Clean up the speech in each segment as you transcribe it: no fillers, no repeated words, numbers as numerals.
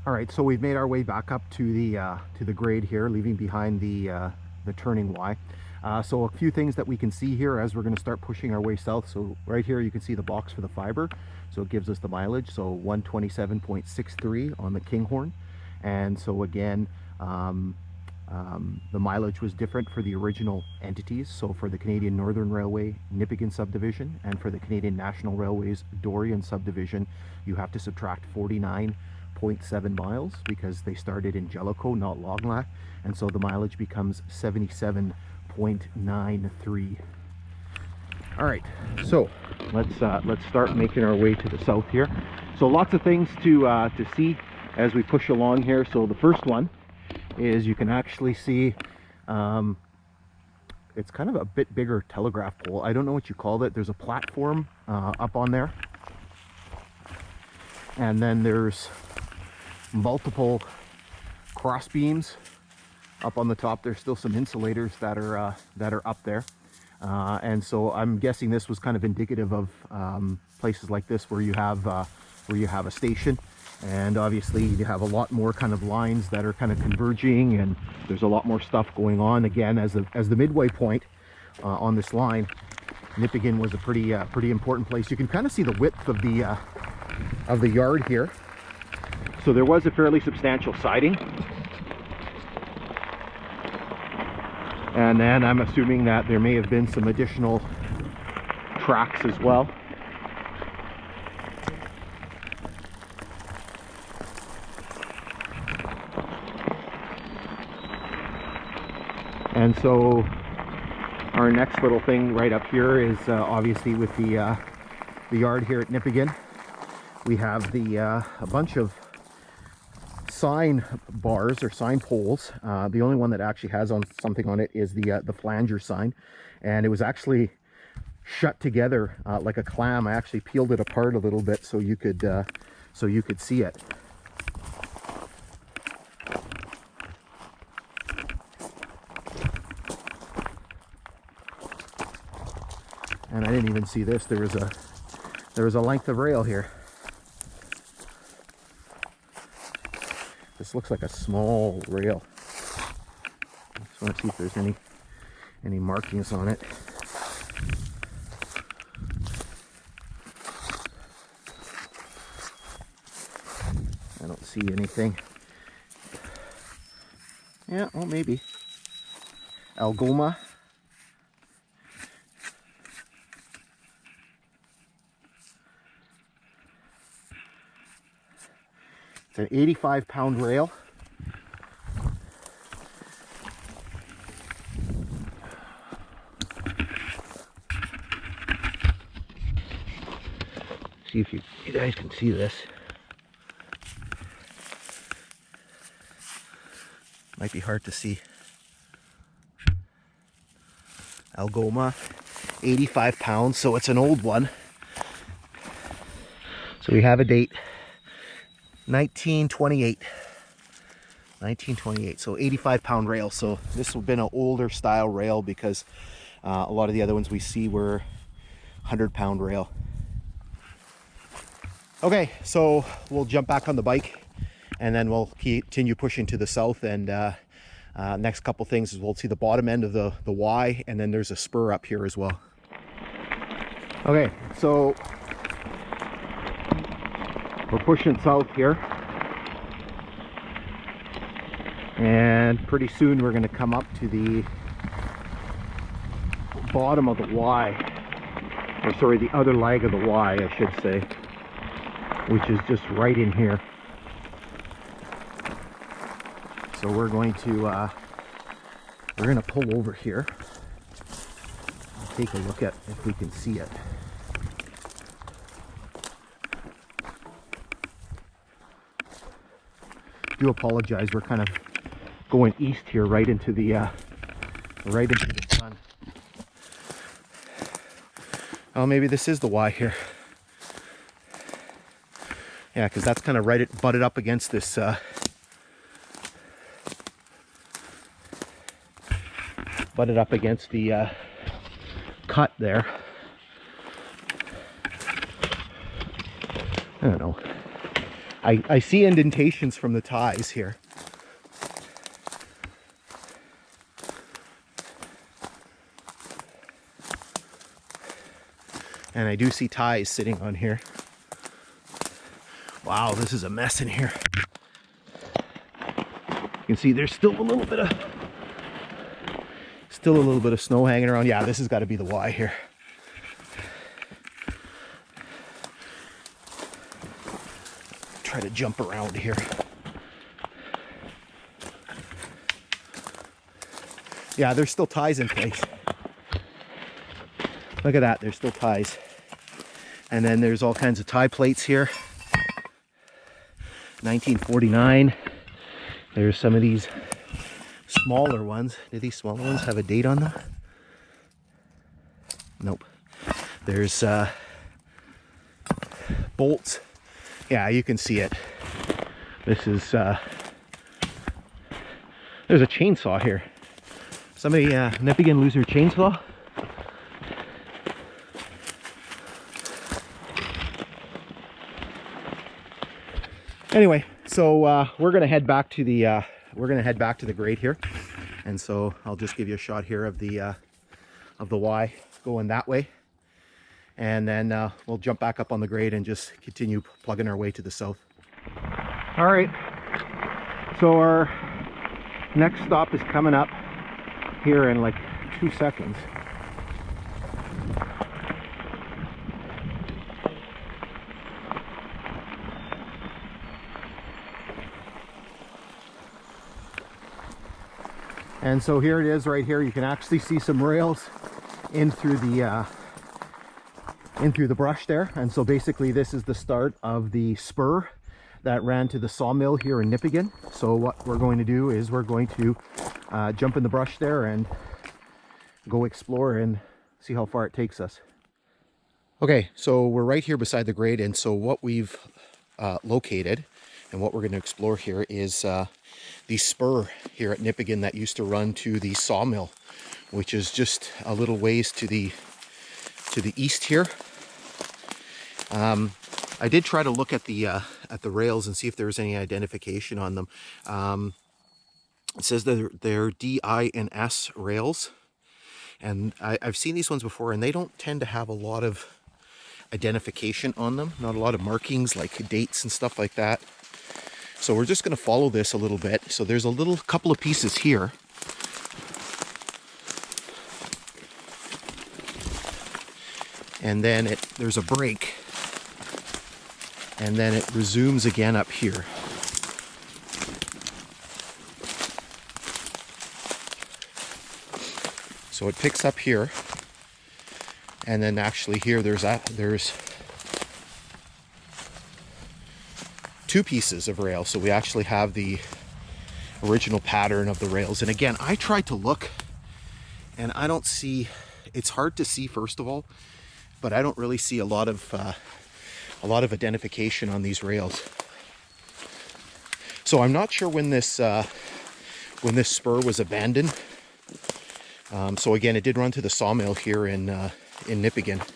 All right, so we've made our way back up to the grade here, leaving behind the turning Y. So a few things that we can see here as we're going to start pushing our way south. So right here you can see the box for the fiber, so it gives us the mileage, so 127.63 on the Kinghorn. And so again, the mileage was different for the original entities. So for the Canadian Northern Railway Nipigon subdivision, and for the Canadian National Railways Dorion subdivision, you have to subtract 49.7 miles because they started in Jellicoe, not Longlac, and so the mileage becomes 77.93. All right, so let's start making our way to the south here. So lots of things to see as we push along here. So the first one is you can actually see it's kind of a bit bigger telegraph pole. I don't know what you call it. There's a platform up on there, and then there's multiple cross beams up on the top. There's still some insulators that are up there, and so I'm guessing this was kind of indicative of places like this where you have a station, and obviously you have a lot more kind of lines that are kind of converging, and there's a lot more stuff going on. Again, as the midway point on this line, Nipigon was a pretty important place. You can kind of see the width of the yard here. So there was a fairly substantial siding, and then I'm assuming that there may have been some additional tracks as well. And so our next little thing right up here is obviously with the yard here at Nipigon, we have a bunch of sign bars or sign poles. The only one that actually has something on it is the flanger sign, and it was actually shut together like a clam. I actually peeled it apart a little bit so you could see it. And I didn't even see this. There was a length of rail here. This looks like a small rail. I just want to see if there's any markings on it. I don't see anything. Yeah, well, maybe. Algoma. It's an 85-pound rail. See if you guys can see this. Might be hard to see. Algoma, 85 pounds, so it's an old one. So we have a date. 1928, so 85-pound rail. So this would have been an older style rail because a lot of the other ones we see were 100-pound rail. Okay, so we'll jump back on the bike and then we'll continue pushing to the south, and next couple things is we'll see the bottom end of the Y, and then there's a spur up here as well. Okay, so we're pushing south here, and pretty soon we're going to come up to the bottom of the Y, or sorry, the other leg of the Y, I should say, which is just right in here. So we're going to pull over here and take a look at if we can see it. Do apologize, we're kind of going east here, right into the sun. Oh, maybe this is the Y here. Yeah, because that's kind of butted up against this butted up against the cut there. I don't know. I see indentations from the ties here. And I do see ties sitting on here. Wow, this is a mess in here. You can see there's still a little bit of snow hanging around. Yeah, this has got to be the Y here. Try to jump around here. Yeah, there's still ties in place. Look at that, there's still ties. And then there's all kinds of tie plates here. 1949. There's some of these smaller ones. Do these smaller ones have a date on them? Nope. There's bolts. Yeah, you can see it. This is there's a chainsaw here. Somebody Nipigon lose their chainsaw? Anyway, so we're gonna head back to the grade here, and so I'll just give you a shot here of the Y going that way, and then we'll jump back up on the grade and just continue plugging our way to the south. All right, so our next stop is coming up here in like 2 seconds. And so here it is right here. You can actually see some rails in through the brush there. And so basically this is the start of the spur that ran to the sawmill here in Nipigon. So what we're going to do is we're going to jump in the brush there and go explore and see how far it takes us. Okay, so we're right here beside the grade, and so what we've located and what we're going to explore here is the spur here at Nipigon that used to run to the sawmill, which is just a little ways to the east here. I did try to look at the rails and see if there was any identification on them. It says that they're D, and S rails, and I've seen these ones before, and they don't tend to have a lot of identification on them, not a lot of markings like dates and stuff like that. So we're just going to follow this a little bit. So there's a couple of pieces here. And then there's a break. And then it resumes again up here. So it picks up here. And then actually here there's two pieces of rail, so we actually have the original pattern of the rails. And again, I tried to look and I don't see, it's hard to see first of all, but I don't really see a lot of identification on these rails. So I'm not sure when this spur was abandoned. So again, it did run to the sawmill here in Nipigon.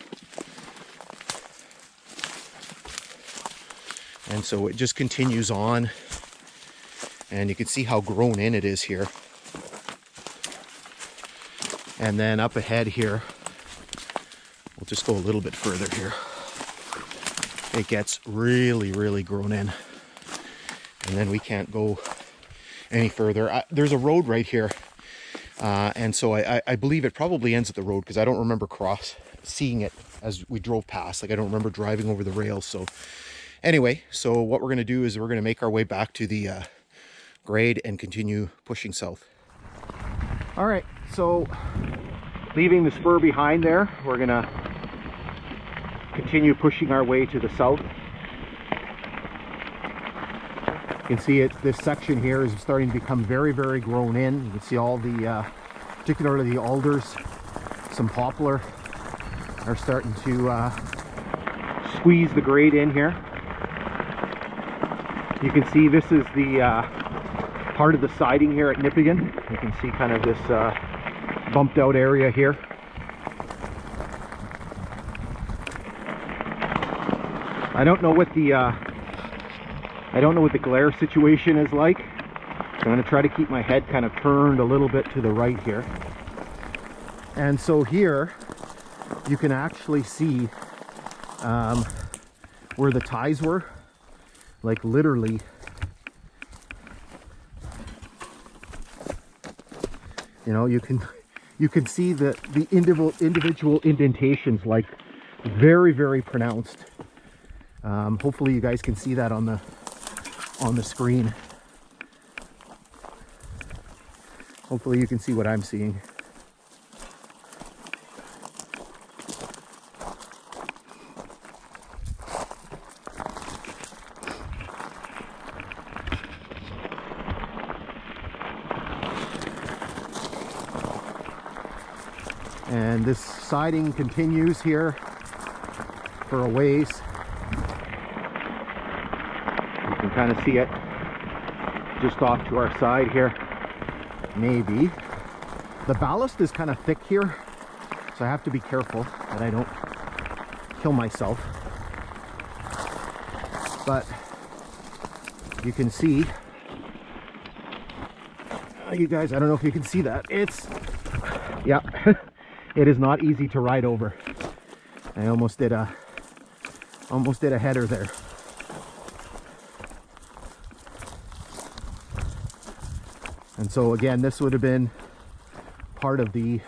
And so it just continues on, and you can see how grown in it is here. And then up ahead here, we'll just go a little bit further here. It gets really, really grown in. And then we can't go any further. There's a road right here. And so I believe it probably ends at the road, because I don't remember seeing it as we drove past. Like, I don't remember driving over the rails. So anyway, so what we're going to do is we're going to make our way back to the grade and continue pushing south. All right, so leaving the spur behind there, we're going to continue pushing our way to the south. You can see this section here is starting to become very, very grown in. You can see all the, particularly the alders, some poplar are starting to squeeze the grade in here. You can see this is the part of the siding here at Nipigon. You can see kind of this bumped out area here. I don't know what the I don't know what the glare situation is like. I'm going to try to keep my head kind of turned a little bit to the right here. And so here you can actually see where the ties were, like literally. You know, you can see the individual indentations, like very, very pronounced. Hopefully you guys can see that on the screen. Hopefully you can see what I'm seeing. And this siding continues here for a ways. You can kind of see it just off to our side here. Maybe. The ballast is kind of thick here, so I have to be careful that I don't kill myself. But you can see, you guys, I don't know if you can see that. It's, yeah, it is not easy to ride over. I almost did a header there. And so again, this would have been part of the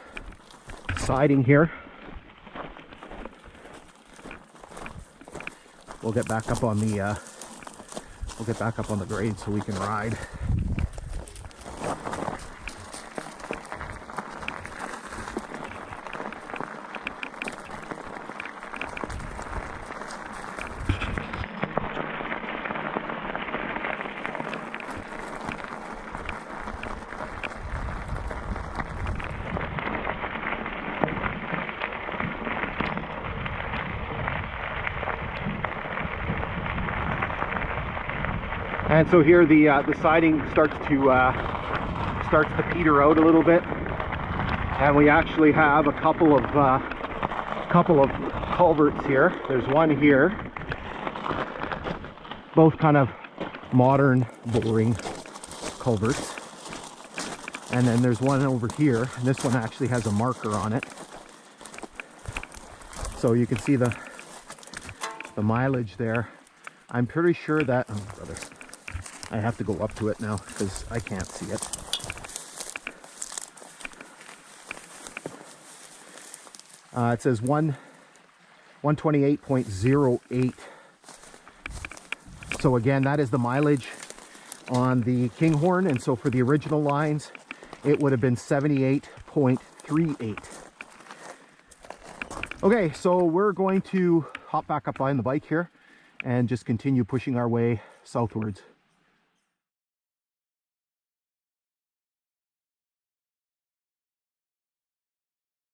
siding here. We'll get back up on the grade so we can ride. And so here the siding starts to peter out a little bit, and we actually have a couple of culverts here. There's one here, both kind of modern boring culverts, and then there's one over here, and this one actually has a marker on it, so you can see the mileage there. I'm pretty sure that, oh brother, I have to go up to it now because I can't see it. It says 128.08. So again, that is the mileage on the Kinghorn, and so for the original lines, it would have been 78.38. Okay, so we're going to hop back up on the bike here and just continue pushing our way southwards.